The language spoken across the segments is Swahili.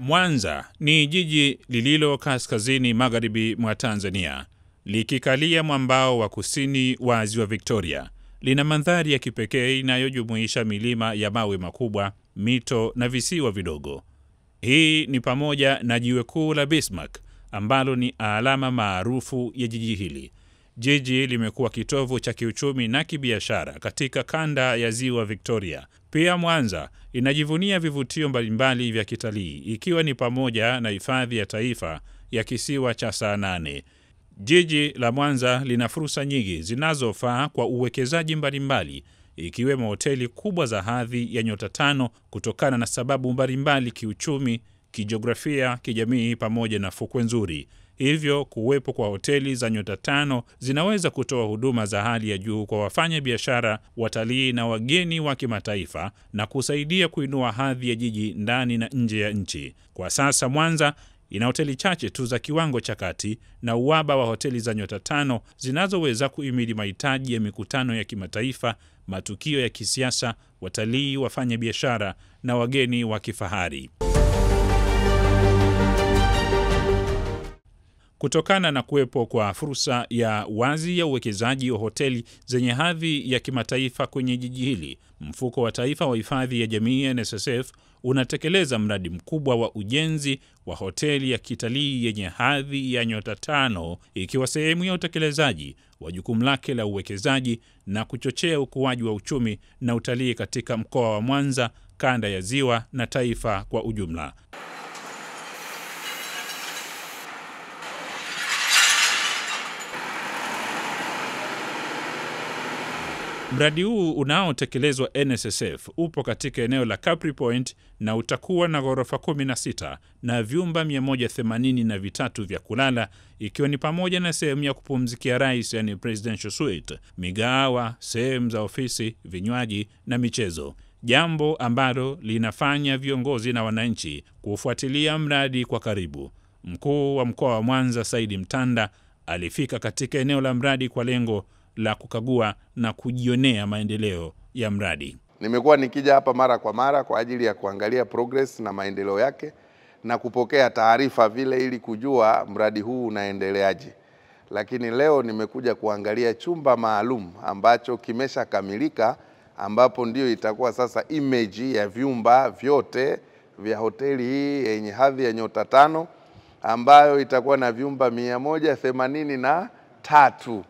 Mwanza ni jiji lililo kaskazini magharibi mwa Tanzania, likikalia mwambao wa kusini wa Ziwa Victoria. Lina mandhari ya kipekee inayojumuisha milima ya mawe makubwa, mito na visiwa vidogo. Hii ni pamoja na jiwe kuu la Bismarck ambalo ni alama maarufu ya jiji hili. Jiji limekuwa kitovu cha kiuchumi na kibiashara katika kanda ya Ziwa Victoria. Pia Mwanza inajivunia vivutio mbalimbali vya kitalii, ikiwa ni pamoja na hifadhi ya taifa ya kisiwa cha Saanane. Jiji la Mwanza lina fursa nyingi zinazofaa kwa uwekezaji mbalimbali, ikiwemo hoteli kubwa za hadhi ya nyota 5 kutokana na sababu mbalimbali kiuchumi, kijiografia, kijamii pamoja na fukwe nzuri. Hivyo kuwepo kwa hoteli za nyota 5 zinaweza kutoa huduma za hali ya juu kwa wafanya biashara, watalii na wageni wa kimataifa na kusaidia kuinua hadhi ya jiji ndani na nje ya nchi. Kwa sasa Mwanza ina hoteli chache tu za kiwango cha kati na uhaba wa hoteli za nyota 5 zinazoweza kuhimili mahitaji ya mikutano ya kimataifa, matukio ya kisiasa, watalii, wafanya biashara na wageni wa kifahari. Kutokana na kuwepo kwa fursa ya wazi ya uwekezaji wa hoteli zenye hadhi ya kimataifa kwenye jiji hili, Mfuko wa Taifa wa Hifadhi ya Jamii NSSF unatekeleza mradi mkubwa wa ujenzi wa hoteli ya kitalii yenye hadhi ya nyota 5, ikiwa sehemu ya utekelezaji wa jukumu lake la uwekezaji na kuchochea ukuaji wa uchumi na utalii katika mkoa wa Mwanza, kanda ya Ziwa na taifa kwa ujumla. Mradi huu unaotekelezwa NSSF upo katika eneo la Capri Point na utakuwa na ghorofa 16 na vyumba 183 vya kulala, ikiwa ni pamoja na sehemu ya kupumzikia rais, yani presidential suite, migahawa, sehemu za ofisi, vinywaji na michezo. Jambo ambalo linafanya viongozi na wananchi kufuatilia mradi kwa karibu. Mkuu wa mkoa wa Mwanza Saidi Mtanda alifika katika eneo la mradi kwa lengo la kukagua na kujionea maendeleo ya mradi. Nimekuwa nikija hapa mara kwa mara kwa ajili ya kuangalia progress na maendeleo yake na kupokea taarifa vile ili kujua mradi huu unaendeleaje. Lakini leo nimekuja kuangalia chumba maalum ambacho kimeshakamilika, ambapo ndio itakuwa sasa image ya vyumba vyote vya hoteli hii yenye hadhi ya nyota 5, ambayo itakuwa na vyumba 183.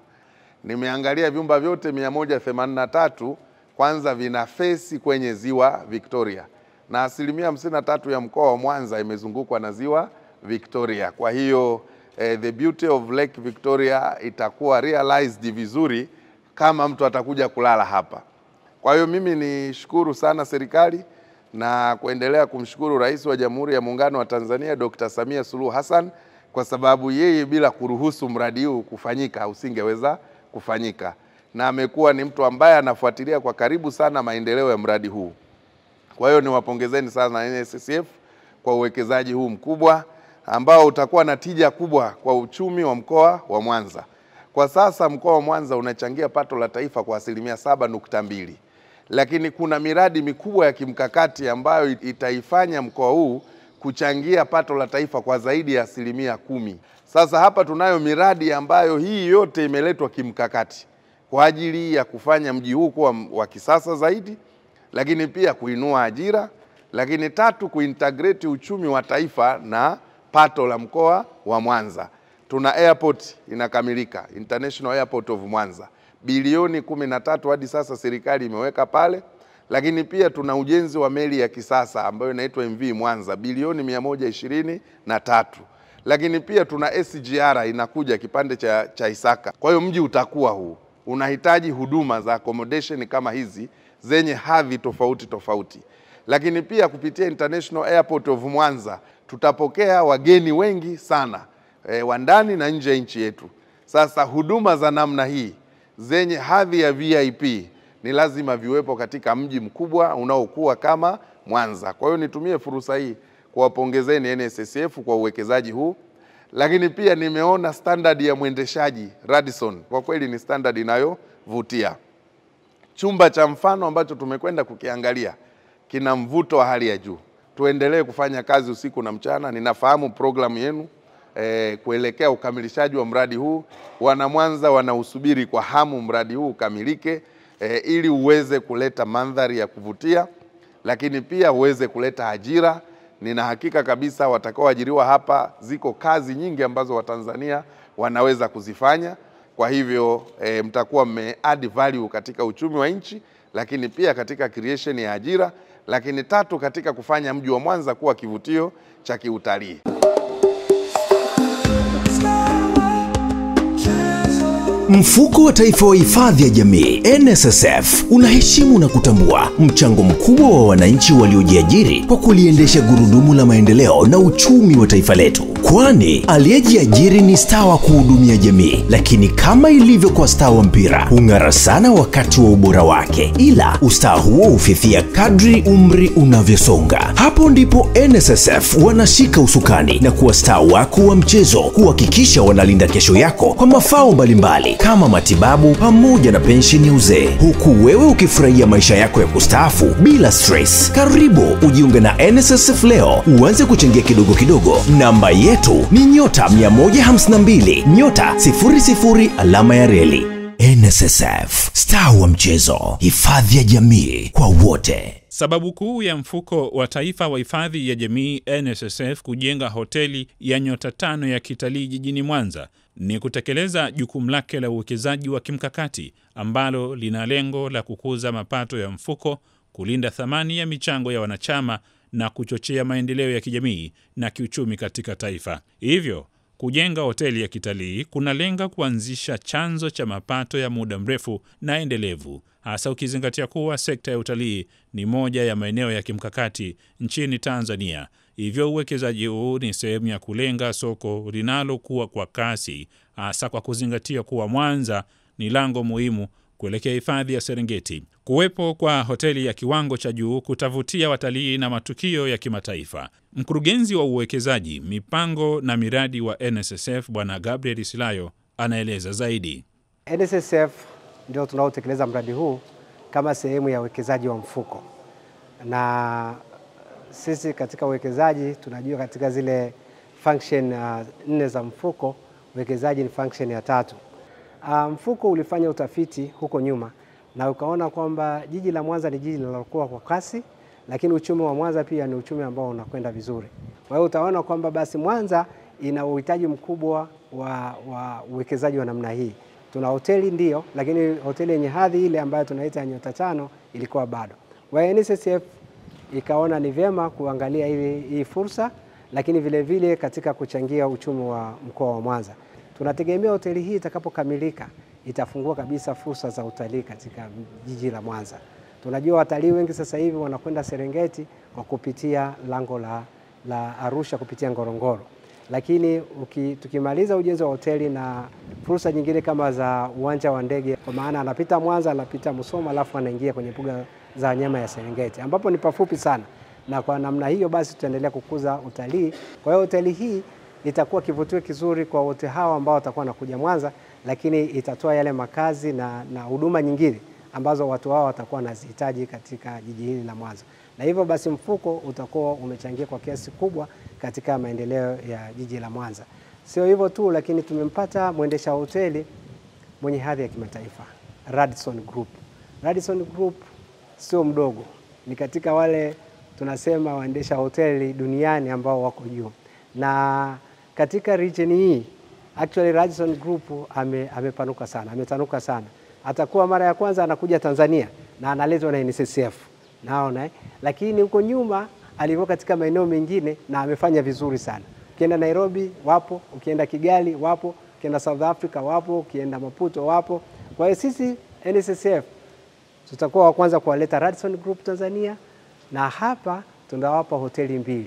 Nimeangalia vyumba vyote 183, kwanza vina fesi kwenye Ziwa Victoria. Na 53% ya mkoa wa Mwanza imezungukwa na Ziwa Victoria. Kwa hiyo the beauty of Lake Victoria itakuwa realized vizuri kama mtu atakuja kulala hapa. Kwa hiyo mimi nishukuru sana serikali na kuendelea kumshukuru Rais wa Jamhuri ya Muungano wa Tanzania Dr. Samia Suluhu Hassan, kwa sababu yeye bila kuruhusu mradi huu kufanyika usingeweza kufanyika, na amekuwa ni mtu ambaye anafuatilia kwa karibu sana maendeleo ya mradi huu. Kwa hiyo niwapongezeni sana NSSF kwa uwekezaji huu mkubwa ambao utakuwa na tija kubwa kwa uchumi wa mkoa wa Mwanza. Kwa sasa mkoa wa Mwanza unachangia pato la taifa kwa 7.2, lakini kuna miradi mikubwa ya kimkakati ambayo itaifanya mkoa huu kuchangia pato la taifa kwa zaidi ya 10%. Sasa hapa tunayo miradi ambayo hii yote imeletwa kimkakati kwa ajili ya kufanya mji huu kuwa wa kisasa zaidi, lakini pia kuinua ajira, lakini 3, kuintegrate uchumi wa taifa na pato la mkoa wa Mwanza. Tuna airport inakamilika, International Airport of Mwanza, bilioni 13 hadi sasa serikali imeweka pale. Lakini pia tuna ujenzi wa meli ya kisasa ambayo inaitwa MV Mwanza, bilioni 123. Lakini pia tuna SGR inakuja kipande cha Isaka. Kwa hiyo mji utakuwa huu unahitaji huduma za accommodation kama hizi zenye hadhi tofauti tofauti. Lakini pia kupitia International Airport of Mwanza tutapokea wageni wengi sana wa ndani na nje ya nchi yetu. Sasa huduma za namna hii zenye hadhi ya VIP ni lazima viwepo katika mji mkubwa unaokuwa kama Mwanza. Kwa hiyo nitumie fursa hii kuwapongezeni NSSF kwa uwekezaji huu. Lakini pia nimeona standard ya mwendeshaji Radisson, kwa kweli ni standard inayovutia. Chumba cha mfano ambacho tumekwenda kukiangalia kina mvuto wa hali ya juu. tuendelee kufanya kazi usiku na mchana. Ninafahamu programu yenu kuelekea ukamilishaji wa mradi huu. Wana Mwanza wanausubiri kwa hamu mradi huu ukamilike, ili uweze kuleta mandhari ya kuvutia, lakini pia uweze kuleta ajira. Nina hakika kabisa watakaoajiriwa hapa, ziko kazi nyingi ambazo Watanzania wanaweza kuzifanya. Kwa hivyo mtakuwa add value katika uchumi wa nchi, lakini pia katika creation ya ajira, lakini tatu katika kufanya mji wa Mwanza kuwa kivutio cha kiutalii. Mfuko wa Taifa wa Hifadhi ya Jamii NSSF unaheshimu na kutambua mchango mkubwa wa wananchi waliojiajiri kwa kuliendesha gurudumu la maendeleo na uchumi wa taifa letu. Kwani aliyejiajiri ni staa wa kuhudumia jamii, lakini kama ilivyo kwa staa wa mpira, hung'ara sana wakati wa ubora wake, ila ustaa huo hufifia kadri umri unavyosonga. Hapo ndipo NSSF wanashika usukani na kuwa staa wako wa mchezo, kuhakikisha wanalinda kesho yako kwa mafao mbalimbali kama matibabu pamoja na pensheni ya uzee, huku wewe ukifurahia maisha yako ya kustaafu bila stress. Karibu ujiunge na NSSF leo, uanze kuchangia kidogo kidogo. Namba yetu ni *152 *00 alama ya reli. NSSF, staa wa mchezo, hifadhi ya jamii kwa wote. Sababu kuu ya Mfuko wa Taifa wa Hifadhi ya Jamii NSSF kujenga hoteli ya nyota 5 ya kitalii jijini Mwanza ni kutekeleza jukumu lake la uwekezaji wa kimkakati ambalo lina lengo la kukuza mapato ya mfuko, kulinda thamani ya michango ya wanachama na kuchochea maendeleo ya kijamii na kiuchumi katika taifa. Hivyo, kujenga hoteli ya kitalii kunalenga kuanzisha chanzo cha mapato ya muda mrefu na endelevu, hasa ukizingatia kuwa sekta ya utalii ni moja ya maeneo ya kimkakati nchini Tanzania. Hivyo uwekezaji huu ni sehemu ya kulenga soko linalokuwa kwa kasi, hasa kwa kuzingatia kuwa Mwanza ni lango muhimu kuelekea hifadhi ya Serengeti. Kuwepo kwa hoteli ya kiwango cha juu kutavutia watalii na matukio ya kimataifa. Mkurugenzi wa uwekezaji, mipango na miradi wa NSSF Bwana Gabriel Silayo anaeleza zaidi. NSSF ndio tunaotekeleza mradi huu kama sehemu ya uwekezaji wa mfuko. Na sisi katika uwekezaji tunajua katika zile function 4 za mfuko, uwekezaji ni function ya 3. Mfuko ulifanya utafiti huko nyuma na ukaona kwamba jiji la Mwanza ni jiji linalokuwa kwa kasi, lakini uchumi wa Mwanza pia ni uchumi ambao unakwenda vizuri. Kwa hiyo utaona kwamba basi Mwanza ina uhitaji mkubwa wa uwekezaji wa namna hii. Tuna hoteli ndio, lakini hoteli yenye hadhi ile ambayo tunaita nyota 5 ilikuwa bado. Kwa hiyo NSSF ikaona ni vyema kuangalia hii fursa, lakini vile vile katika kuchangia uchumi wa mkoa wa Mwanza. Tunategemea hoteli hii itakapokamilika itafungua kabisa fursa za utalii katika jiji la Mwanza. Tunajua watalii wengi sasa hivi wanakwenda Serengeti kwa kupitia lango la Arusha kupitia Ngorongoro. Lakini tukimaliza ujenzi wa hoteli na fursa nyingine kama za uwanja wa ndege, kwa maana anapita Mwanza, anapita Musoma, alafu anaingia kwenye mbuga za wanyama ya Serengeti, ambapo ni pafupi sana. Na kwa namna hiyo basi tutaendelea kukuza utalii. Kwa hiyo hoteli hii itakuwa kivutio kizuri kwa wote hawa ambao watakuwa wanakuja Mwanza, lakini itatoa yale makazi na huduma nyingine ambazo watu hao watakuwa wanazihitaji katika jiji hili la Mwanza. Na hivyo basi mfuko utakuwa umechangia kwa kiasi kubwa katika maendeleo ya jiji la Mwanza. Sio hivyo tu, lakini tumempata mwendesha hoteli mwenye hadhi ya kimataifa, Radisson Group. Radisson Group sio mdogo, ni katika wale tunasema waendesha hoteli duniani ambao wako juu. Na katika region hii actually Radisson Group amepanuka sana, ametanuka sana. Atakuwa mara ya kwanza anakuja Tanzania na analetwa na NSSF. Naona lakini huko nyuma alikuwa katika maeneo mengine na amefanya vizuri sana. Ukienda Nairobi wapo, ukienda Kigali wapo, ukienda South Africa wapo, ukienda Maputo wapo. Kwa hiyo sisi NSSF tutakuwa wa kwanza kuwaleta Radisson Group Tanzania, na hapa tunawapa hoteli 2.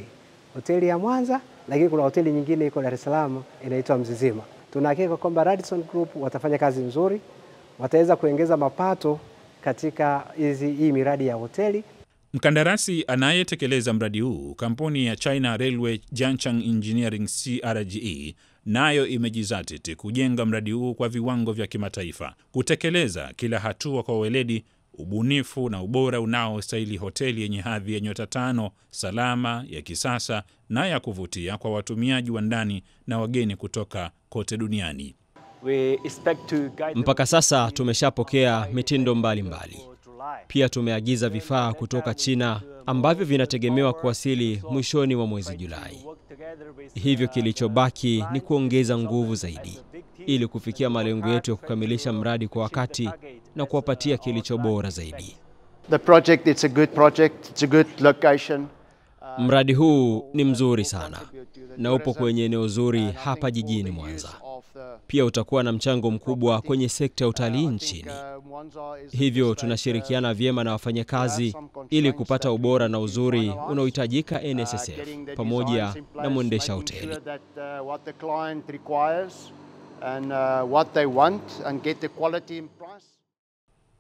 Hoteli ya Mwanza, lakini kuna hoteli nyingine iko Dar es Salaam inaitwa Mzizima. Tunahakika kwamba Radisson Group watafanya kazi nzuri, wataweza kuongeza mapato katika hii miradi ya hoteli. Mkandarasi anayetekeleza mradi huu, kampuni ya China Railway Jiangchang Engineering CRGE, nayo imejizatiti kujenga mradi huu kwa viwango vya kimataifa, kutekeleza kila hatua kwa weledi, ubunifu na ubora unaostahili hoteli yenye hadhi ya nyota 5, salama, ya kisasa na ya kuvutia kwa watumiaji wa ndani na wageni kutoka kote duniani. Mpaka sasa tumeshapokea mitindo mbalimbali. Pia tumeagiza vifaa kutoka China ambavyo vinategemewa kuwasili mwishoni mwa mwezi Julai. Hivyo kilichobaki ni kuongeza nguvu zaidi ili kufikia malengo yetu ya kukamilisha mradi kwa wakati na kuwapatia kilicho bora zaidi. The project, it's a good project, it's a good location. Mradi huu ni mzuri sana na upo kwenye eneo zuri hapa jijini Mwanza. Pia utakuwa na mchango mkubwa kwenye sekta ya utalii nchini. Hivyo tunashirikiana vyema na wafanyakazi ili kupata ubora na uzuri unaohitajika NSSF pamoja na mwendesha hoteli.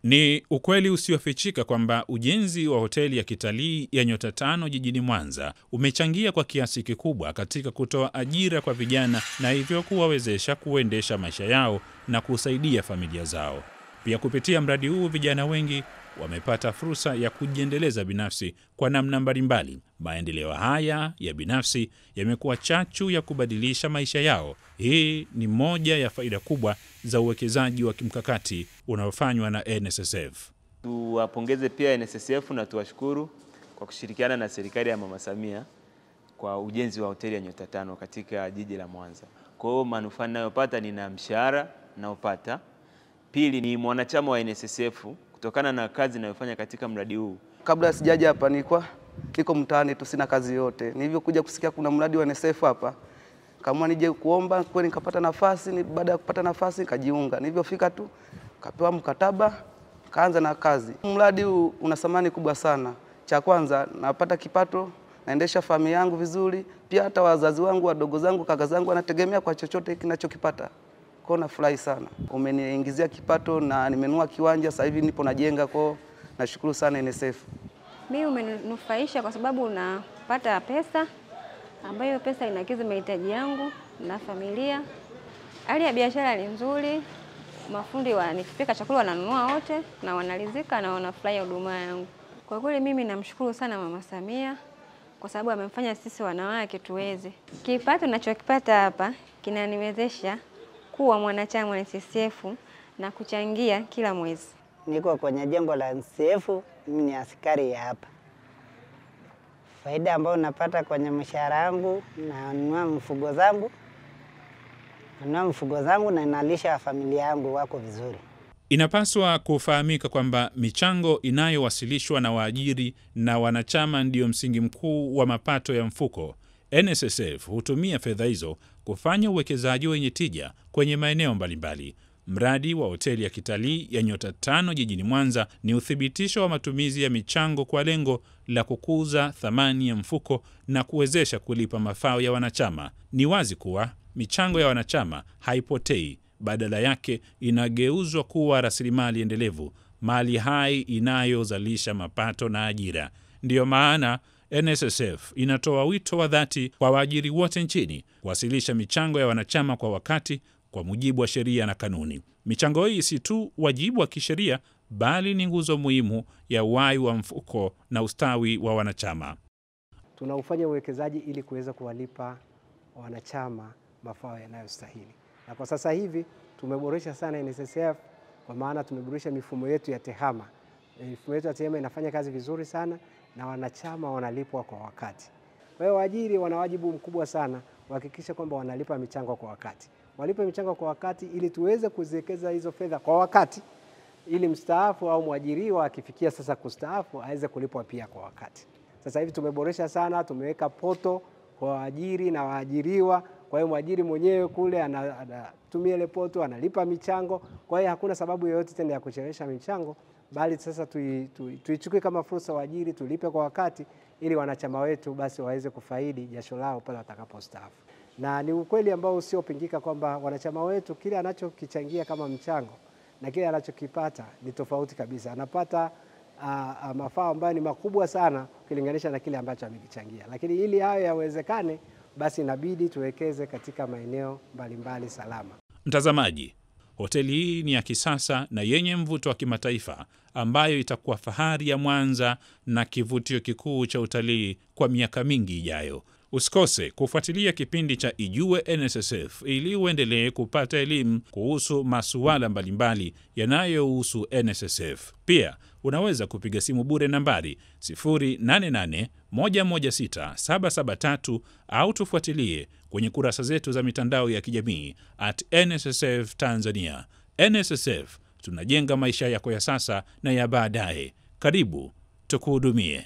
Ni ukweli usiofichika kwamba ujenzi wa hoteli ya kitalii ya nyota 5 jijini Mwanza umechangia kwa kiasi kikubwa katika kutoa ajira kwa vijana na hivyo kuwawezesha kuendesha maisha yao na kusaidia familia zao. Pia kupitia mradi huu vijana wengi wamepata fursa ya kujiendeleza binafsi kwa namna mbalimbali. Maendeleo haya ya binafsi yamekuwa chachu ya kubadilisha maisha yao. Hii ni moja ya faida kubwa za uwekezaji wa kimkakati unaofanywa na NSSF. Tuwapongeze pia NSSF na tuwashukuru kwa kushirikiana na serikali ya Mama Samia kwa ujenzi wa hoteli ya nyota 5 katika jiji la Mwanza. Kwa hiyo manufaa ninayopata ni na mshahara naopata. Pili ni mwanachama wa NSSF kutokana na kazi ninayofanya katika mradi huu. Kabla sijaja hapa niko mtaani tu, sina kazi yote. Nilivyokuja kusikia kuna mradi wa NSSF hapa, kama nije kuomba kweli nikapata nafasi, baada ya kupata nafasi nikajiunga. Nilivyofika tu kapewa mkataba, kaanza na kazi. Mradi huu una thamani kubwa sana. Cha kwanza napata kipato, naendesha familia yangu vizuri, pia hata wazazi wangu, wadogo zangu, kaka zangu wanategemea kwa chochote kinachokipata. Kwa nafurahi sana. Umeniingizia kipato na nimenunua kiwanja, sasa hivi nipo najenga, kwa nashukuru sana NSSF. Mimi umenufaisha kwa sababu unapata pesa ambayo pesa inakidhi mahitaji yangu na familia. Hali ya biashara ni nzuri. Mafundi nikipika chakula wananunua wote na wanalizika na wanafurahi huduma yangu. Kwa kweli mimi namshukuru sana Mama Samia kwa sababu amemfanya sisi wanawake tuweze. Kipato ninachokipata hapa kinaniwezesha kuwa mwanachama wa NSSF na kuchangia kila mwezi. Niko kwenye jengo la NSSF, mimi ni askari ya hapa. Faida ambayo napata kwenye mshahara wangu, nanunua mfugo zangu na nalisha familia yangu wako vizuri. Inapaswa kufahamika kwamba michango inayowasilishwa na waajiri na wanachama ndio msingi mkuu wa mapato ya mfuko. NSSF hutumia fedha hizo kufanya uwekezaji wenye tija kwenye maeneo mbalimbali. Mradi wa hoteli ya kitalii ya nyota 5 jijini Mwanza ni uthibitisho wa matumizi ya michango kwa lengo la kukuza thamani ya mfuko na kuwezesha kulipa mafao ya wanachama. Ni wazi kuwa michango ya wanachama haipotei, badala yake inageuzwa kuwa rasilimali endelevu, mali hai inayozalisha mapato na ajira. Ndiyo maana NSSF inatoa wito wa dhati kwa waajiri wote nchini kuwasilisha michango ya wanachama kwa wakati kwa mujibu wa sheria na kanuni. Michango hii si tu wajibu wa kisheria, bali ni nguzo muhimu ya uhai wa mfuko na ustawi wa wanachama. Tunaufanya uwekezaji ili kuweza kuwalipa wanachama mafao yanayostahili. Na kwa sasa hivi tumeboresha sana NSSF kwa maana tumeboresha mifumo yetu ya tehama. Mifumo yetu ya tehama inafanya kazi vizuri sana na wanachama wanalipwa kwa wakati. Kwa hiyo waajiri wana wajibu mkubwa sana kuhakikisha kwamba wanalipa michango kwa wakati. Walipe michango kwa wakati ili tuweze kuziwekeza hizo fedha kwa wakati, ili mstaafu au mwajiriwa akifikia sasa kustaafu aweze kulipwa pia kwa wakati. Sasa hivi tumeboresha sana, tumeweka poto kwa waajiri na waajiriwa. Kwa hiyo mwajiri mwenyewe kule anatumia ile poto, analipa michango. Kwa hiyo hakuna sababu yoyote tena ya kuchelewesha michango, bali sasa tuichukue kama fursa waajiri, tulipe kwa wakati ili wanachama wetu basi waweze kufaidi jasho lao pale watakapostaafu. Na ni ukweli ambao usiopingika kwamba wanachama wetu kile anachokichangia kama mchango na kile anachokipata ni tofauti kabisa. Anapata mafao ambayo ni makubwa sana ukilinganisha na kile ambacho amekichangia. Lakini ili hayo yawezekane, basi inabidi tuwekeze katika maeneo mbalimbali salama. Mtazamaji, Hoteli hii ni ya kisasa na yenye mvuto wa kimataifa ambayo itakuwa fahari ya Mwanza na kivutio kikuu cha utalii kwa miaka mingi ijayo. Usikose kufuatilia kipindi cha Ijue NSSF ili uendelee kupata elimu kuhusu masuala mbalimbali yanayohusu NSSF. Pia unaweza kupiga simu bure nambari 0881167773 au tufuatilie kwenye kurasa zetu za mitandao ya kijamii @NSSF Tanzania. NSSF, tunajenga maisha yako ya sasa na ya baadaye. Karibu tukuhudumie.